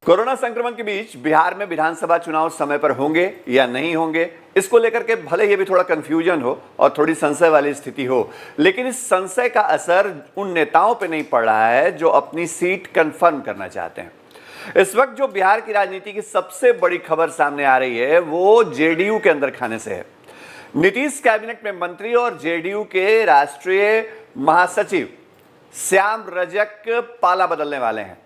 Corona संक्रमण के बीच बिहार में विधानसभा चुनाव समय पर होंगे या नहीं होंगे, इसको लेकर के भले ही भी थोड़ा कंफ्यूजन हो और थोड़ी संशय वाली स्थिति हो, लेकिन इस संशय का असर उन नेताओं पे नहीं पड़ रहा है जो अपनी सीट कंफर्म करना चाहते हैं। इस वक्त जो बिहार की राजनीति की सबसे बड़ी खबर सामने आ रही है वो जेडीयू के अंदर खाने से है। नीतीश कैबिनेट में मंत्री और जेडीयू के राष्ट्रीय महासचिव श्याम रजक पाला बदलने वाले हैं।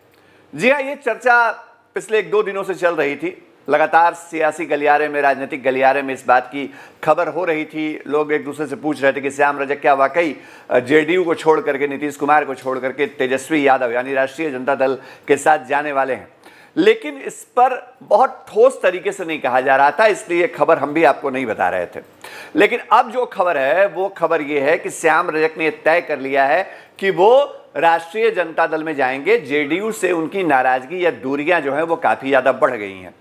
जी हाँ, ये चर्चा पिछले 1-2 दिनों से चल रही थी। लगातार सियासी गलियारे में, राजनीतिक गलियारे में इस बात की खबर हो रही थी। लोग एक दूसरे से पूछ रहे थे कि श्याम रजक क्या वाकई जेडीयू को छोड़ करके, नीतीश कुमार को छोड़ करके तेजस्वी यादव यानी राष्ट्रीय जनता दल के साथ जाने वाले हैं। लेकिन इस पर बहुत ठोस तरीके से नहीं कहा जा रहा था, इसलिए खबर हम भी आपको नहीं बता रहे थे। लेकिन अब जो खबर है वो खबर ये है कि श्याम रजक ने तय कर लिया है कि वो राष्ट्रीय जनता दल में जाएंगे। जेडीयू से उनकी नाराजगी या दूरियां जो है वो काफी ज्यादा बढ़ गई हैं।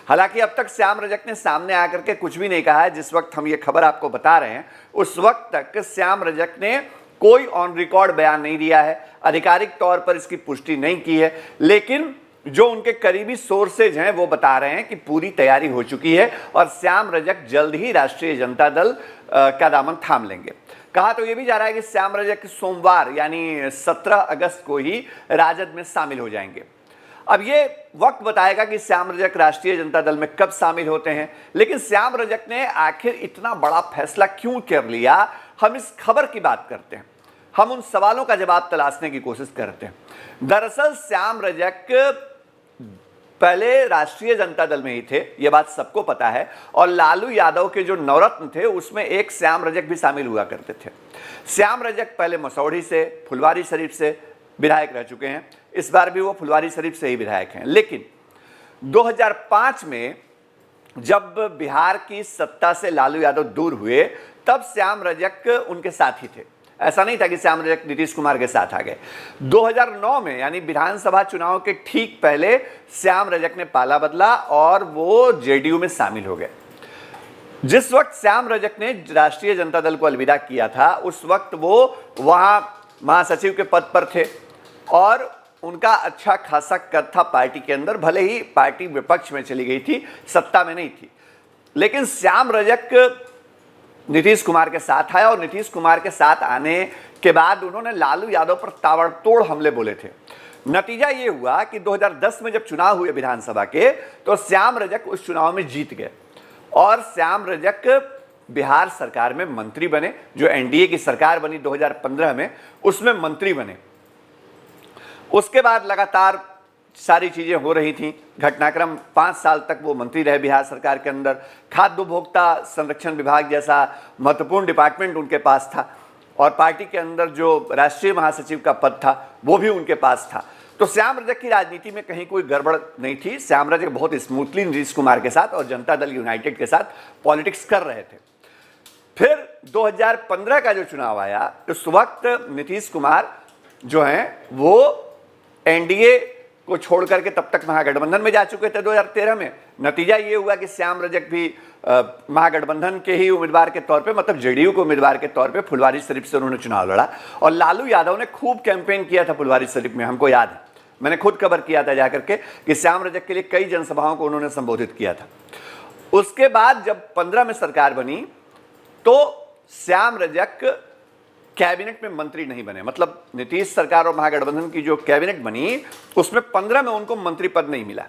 हालांकि अब तक श्याम रजक ने सामने आकर के कुछ भी नहीं कहा है। जिस वक्त हम ये खबर आपको बता रहे हैं उस वक्त तक श्याम रजक ने कोई ऑन रिकॉर्ड बयान नहीं दिया है, आधिकारिक तौर पर इसकी पुष्टि नहीं की है। लेकिन जो उनके करीबी सोर्सेज हैं वो बता रहे हैं कि पूरी तैयारी हो चुकी है और श्याम रजक जल्द ही राष्ट्रीय जनता दल का दामन थाम लेंगे। कहा तो ये भी जा रहा है कि श्याम रजक सोमवार यानी 17 अगस्त को ही राजद में शामिल हो जाएंगे। अब ये वक्त बताएगा कि श्याम रजक राष्ट्रीय जनता दल में कब शामिल होते हैं। लेकिन श्याम रजक ने आखिर इतना बड़ा फैसला क्यों कर लिया, हम इस खबर की बात करते हैं। हम उन सवालों का जवाब तलाशने की कोशिश करते हैं। दरअसल श्याम रजक पहले राष्ट्रीय जनता दल में ही थे, यह बात सबको पता है, और लालू यादव के जो नवरत्न थे उसमें एक श्याम रजक भी शामिल हुआ करते थे। श्याम रजक पहले मसौढ़ी से, फुलवारी शरीफ से विधायक रह चुके हैं। इस बार भी वो फुलवारी शरीफ से ही विधायक हैं। लेकिन 2005 में जब बिहार की सत्ता से लालू यादव दूर हुए तब श्याम रजक उनके साथ ही थे। ऐसा नहीं था कि श्याम रजक नीतीश कुमार के साथ आ गए। 2009 में यानी विधानसभा चुनाव के ठीक पहले श्याम रजक ने पाला बदला और वो जेडीयू में शामिल हो गए। जिस वक्त श्याम रजक ने राष्ट्रीय जनता दल को अलविदा किया था उस वक्त वो वहां महासचिव के पद पर थे और उनका अच्छा खासा कद था पार्टी के अंदर। भले ही पार्टी विपक्ष में चली गई थी, सत्ता में नहीं थी। लेकिन श्याम रजक नीतीश कुमार के साथ आया और नीतीश कुमार के साथ आने के बाद उन्होंने लालू यादव पर ताबड़तोड़ हमले बोले थे। नतीजा ये हुआ कि 2010 में जब चुनाव हुए विधानसभा के तो श्याम रजक उस चुनाव में जीत गए और श्याम रजक बिहार सरकार में मंत्री बने। जो एनडीए की सरकार बनी 2015 में उसमें मंत्री बने। उसके बाद लगातार सारी चीजें हो रही थी, घटनाक्रम 5 साल तक वो मंत्री रहे बिहार सरकार के अंदर। खाद्य उपभोक्ता संरक्षण विभाग जैसा महत्वपूर्ण डिपार्टमेंट उनके पास था और पार्टी के अंदर जो राष्ट्रीय महासचिव का पद था वो भी उनके पास था। तो श्याम रजक की राजनीति में कहीं कोई गड़बड़ नहीं थी। श्याम रजक बहुत स्मूथली नीतीश कुमार के साथ और जनता दल यूनाइटेड के साथ पॉलिटिक्स कर रहे थे। फिर 2015 का जो चुनाव आया उस वक्त नीतीश कुमार जो हैं वो एनडीए को छोड़ करके तब तक महागठबंधन में जा चुके थे 2013 में। नतीजा ये हुआ कि श्याम रजक भी महागठबंधन के ही उम्मीदवार के तौर पे, मतलब जेडीयू के उम्मीदवार के तौर पे फुलवारी शरीफ से उन्होंने चुनाव लड़ा और लालू यादव ने खूब कैंपेन किया था फुलवारी शरीफ में। हमको याद है, मैंने खुद कवर किया था जाकर के कि श्याम रजक के लिए कई जनसभाओं को उन्होंने संबोधित किया था। उसके बाद जब 15 में सरकार बनी तो श्याम रजक कैबिनेट में मंत्री नहीं बने। मतलब नीतीश सरकार और महागठबंधन की जो कैबिनेट बनी उसमें 15 में उनको मंत्री पद नहीं मिला।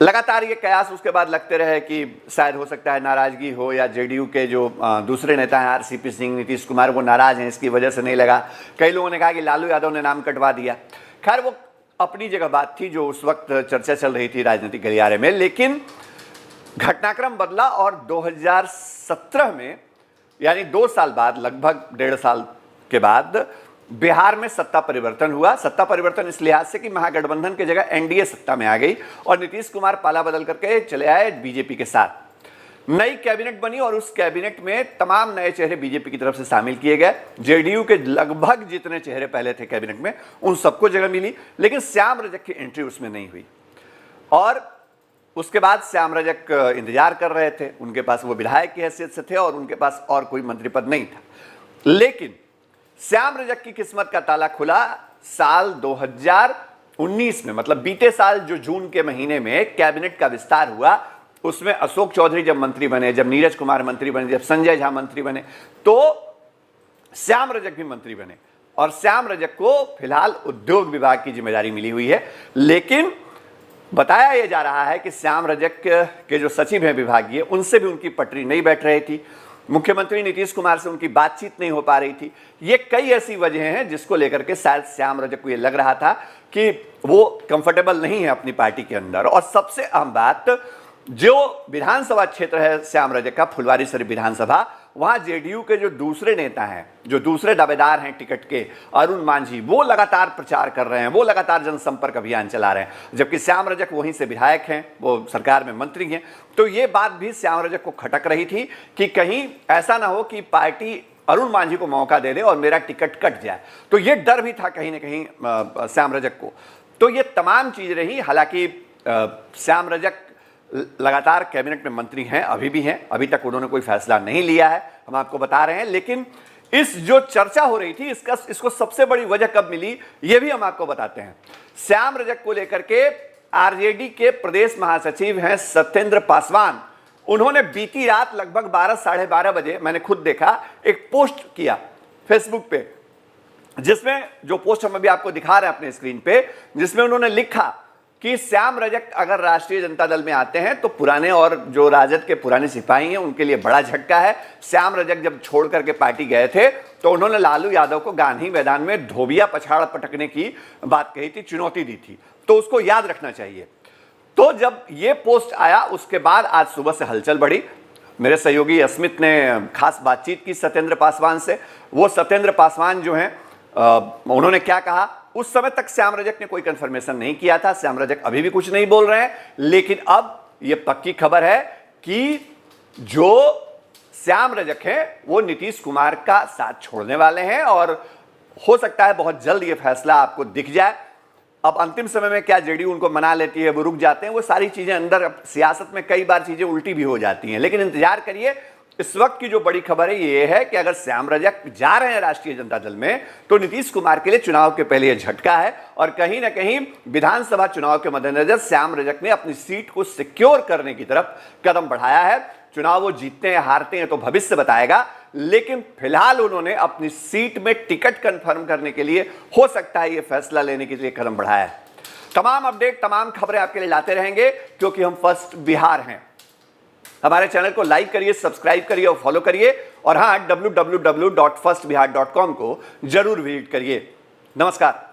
लगातार ये कयास उसके बाद लगते रहे कि शायद हो सकता है नाराजगी हो या जेडीयू के जो दूसरे नेता हैं आरसीपी सिंह, नीतीश कुमार वो नाराज हैं, इसकी वजह से नहीं लगा। कई लोगों ने कहा कि लालू यादव ने नाम कटवा दिया। खैर वो अपनी जगह बात थी जो उस वक्त चर्चा चल रही थी राजनीतिक गलियारे में। लेकिन घटनाक्रम बदला और 2017 में यानी 2 साल बाद, लगभग 1.5 साल के बाद बिहार में सत्ता परिवर्तन हुआ। सत्ता परिवर्तन इस लिहाज से कि महागठबंधन की जगह एनडीए सत्ता में आ गई और नीतीश कुमार पाला बदल करके चले आए बीजेपी के साथ। नई कैबिनेट बनी और उस कैबिनेट में तमाम नए चेहरे बीजेपी की तरफ से शामिल किए गए। जेडीयू के लगभग जितने चेहरे पहले थे कैबिनेट में उन सबको जगह मिली, लेकिन श्याम रजक की एंट्री उसमें नहीं हुई। और उसके बाद श्याम रजक इंतजार कर रहे थे, उनके पास वो विधायक की हैसियत से थे और उनके पास और कोई मंत्री पद नहीं था। लेकिन श्याम रजक की किस्मत का ताला खुला साल 2019 2019 में, मतलब बीते साल जो जून के महीने में कैबिनेट का विस्तार हुआ, उसमें अशोक चौधरी जब मंत्री बने, जब नीरज कुमार मंत्री बने, जब संजय झा मंत्री बने, तो श्याम रजक भी मंत्री बने और श्याम रजक को फिलहाल उद्योग विभाग की जिम्मेदारी मिली हुई है। लेकिन बताया यह जा रहा है कि श्याम रजक के जो सचिव हैं विभागीय, उनसे भी उनकी पटरी नहीं बैठ रही थी, मुख्यमंत्री नीतीश कुमार से उनकी बातचीत नहीं हो पा रही थी। ये कई ऐसी वजह हैं जिसको लेकर के शायद श्याम रजक को ये लग रहा था कि वो कंफर्टेबल नहीं है अपनी पार्टी के अंदर। और सबसे अहम बात, जो विधानसभा क्षेत्र है श्याम रजक का, फुलवारीशरीफ विधानसभा, वहां जेडीयू के जो दूसरे नेता हैं, जो दूसरे दावेदार हैं टिकट के, अरुण मांझी, वो लगातार प्रचार कर रहे हैं, वो लगातार जनसंपर्क अभियान चला रहे हैं, जबकि श्याम रजक वहीं से विधायक हैं, वो सरकार में मंत्री हैं। तो ये बात भी श्याम रजक को खटक रही थी कि कहीं ऐसा ना हो कि पार्टी अरुण मांझी को मौका दे दे और मेरा टिकट कट जाए। तो ये डर भी था कहीं ना कहीं श्याम रजक को। तो ये तमाम चीज रही। हालांकि श्याम रजक लगातार कैबिनेट में मंत्री हैं, अभी भी हैं, अभी तक उन्होंने कोई फैसला नहीं लिया है, हम आपको बता रहे हैं। लेकिन इस जो चर्चा हो रही थी, इसको सबसे बड़ी वजह कब मिली, ये भी हम आपको बताते हैं। श्याम रजक को लेकर के आरजेडी के प्रदेश महासचिव हैं सत्येंद्र पासवान, उन्होंने बीती रात लगभग 12 साढ़े 12 बजे, मैंने खुद देखा, एक पोस्ट किया फेसबुक पे, जिसमें जो पोस्ट हम अभी आपको दिखा रहे हैं अपने स्क्रीन पे, जिसमें उन्होंने लिखा कि श्याम रजक अगर राष्ट्रीय जनता दल में आते हैं तो पुराने और जो राजद के पुराने सिपाही हैं उनके लिए बड़ा झटका है। श्याम रजक जब छोड़ करके पार्टी गए थे तो उन्होंने लालू यादव को गांधी मैदान में धोबिया पछाड़ पटकने की बात कही थी, चुनौती दी थी, तो उसको याद रखना चाहिए। तो जब ये पोस्ट आया उसके बाद आज सुबह से हलचल बढ़ी। मेरे सहयोगी अस्मित ने खास बातचीत की सत्येंद्र पासवान से। वो सत्येंद्र पासवान जो हैं, उन्होंने क्या कहा, उस समय तक श्याम रजक ने कोई कंफर्मेशन नहीं किया था, श्याम रजक अभी भी कुछ नहीं बोल रहे हैं। लेकिन अब ये पक्की खबर है कि जो श्याम रजक हैं वो नीतीश कुमार का साथ छोड़ने वाले हैं और हो सकता है बहुत जल्द ये फैसला आपको दिख जाए। अब अंतिम समय में क्या जेडीयू उनको मना लेती है, वो रुक जाते हैं, वो सारी चीजें अंदर, अब सियासत में कई बार चीजें उल्टी भी हो जाती हैं। लेकिन इंतजार करिए। इस वक्त की जो बड़ी खबर है ये है कि अगर श्याम रजक जा रहे हैं राष्ट्रीय जनता दल में तो नीतीश कुमार के लिए चुनाव के पहले यह झटका है और कहीं ना कहीं विधानसभा चुनाव के मद्देनजर श्याम रजक ने अपनी सीट को सिक्योर करने की तरफ कदम बढ़ाया है। चुनाव वो जीतते हैं हारते हैं तो भविष्य बताएगा, लेकिन फिलहाल उन्होंने अपनी सीट में टिकट कंफर्म करने के लिए हो सकता है ये फैसला लेने के लिए कदम बढ़ाया है। तमाम अपडेट, तमाम खबरें आपके लिए लाते रहेंगे क्योंकि हम फर्स्ट बिहार हैं। हमारे चैनल को लाइक करिए, सब्सक्राइब करिए और फॉलो करिए, और हाँ, www.firstbihar.com को जरूर विजिट करिए। नमस्कार।